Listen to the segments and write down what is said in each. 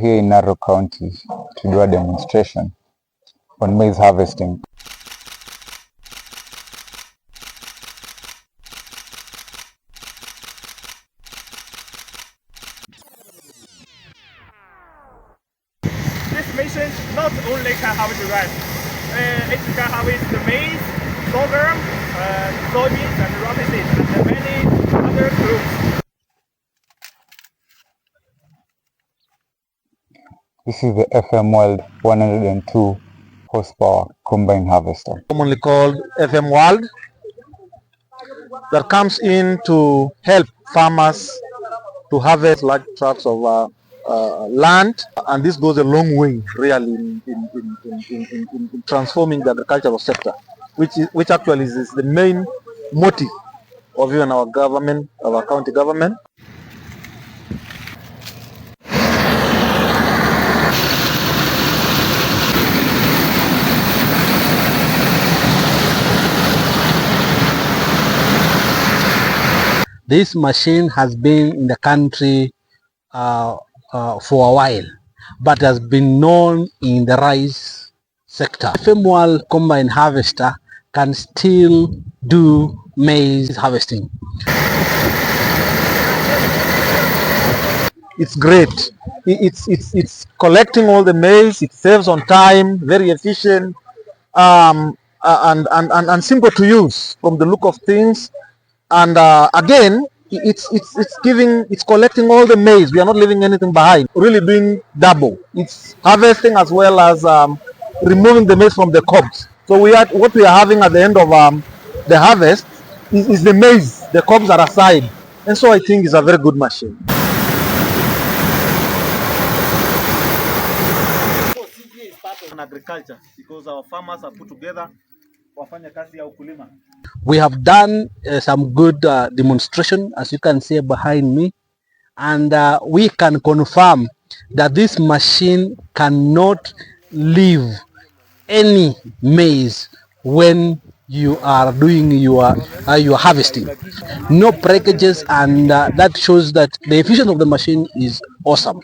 here in Narok County to do a demonstration on maize harvesting. This machine not only can harvest rice, it can harvest the maize, sorghum, soybeans, and rapeseed, and many other crops. This is the FM World 102 horsepower combine harvester, commonly called FM World, that comes in to help farmers to harvest large tracts of land, and this goes a long way really in transforming the agricultural sector, which actually is the main motive of even our government, our county government. This machine has been in the country for a while, but has been known in the rice sector. Femoral combine harvester can still do maize harvesting. It's great. It's collecting all the maize. It saves on time, very efficient, and simple to use from the look of things. And again, it's collecting all the maize. We are not leaving anything behind. Really doing double. It's harvesting as well as removing the maize from the cobs. So what we are having at the end of the harvest is the maize. The cobs are aside, and so I think it's a very good machine. CGA is part of agriculture because our farmers are put together. We have done some good demonstration, as you can see behind me, and we can confirm that this machine cannot leave any maize when you are doing your harvesting. No breakages, and that shows that the efficiency of the machine is awesome.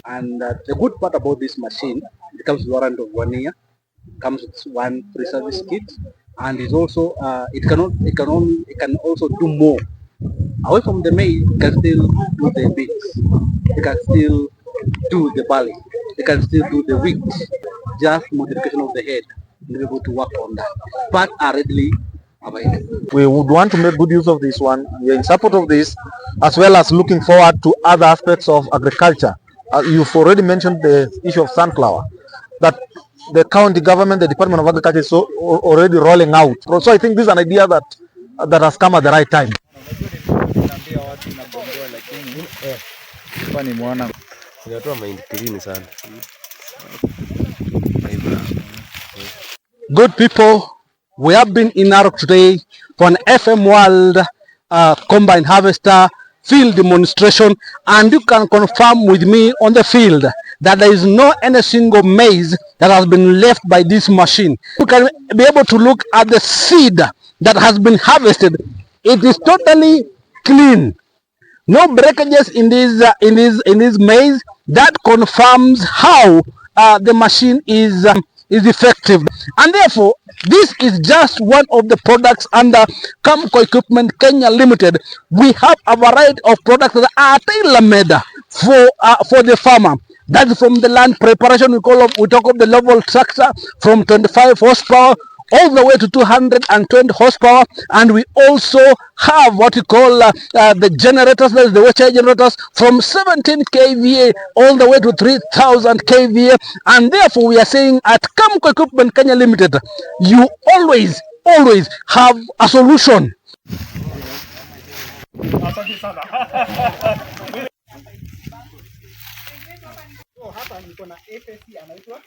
And the good part about this machine, it comes with a warranty of 1 year, comes with one free service kit, and is also it can also do more. Away from the maize, it can still do the beans, it can still do the barley, it can still do the wheat. Just modification of the head, and be able to work on that. Parts are readily available. We would want to make good use of this one. We are in support of this, as well as looking forward to other aspects of agriculture. You've already mentioned the issue of sunflower, that the county government, the Department of Agriculture is already rolling out. So I think this is an idea that has come at the right time. Good people, we have been in Narok today for an FM World combine harvester field demonstration, and you can confirm with me on the field that there is no any single maize that has been left by this machine. You can be able to look at the seed that has been harvested. It is totally clean. No breakages in this maize. That confirms how the machine is effective, and therefore this is just one of the products under Camco Equipment Kenya Limited. We have a variety of products that are tailor-made for the farmer. That's from the land preparation. We talk of the level tractor from 25 horsepower all the way to 220 horsepower, and we also have what we call the generators, that's the wheelchair generators, from 17 kVA all the way to 3000 kVA. And therefore we are saying at Camco Equipment Kenya Limited, you always have a solution. Hapa niko na FSC anaitwa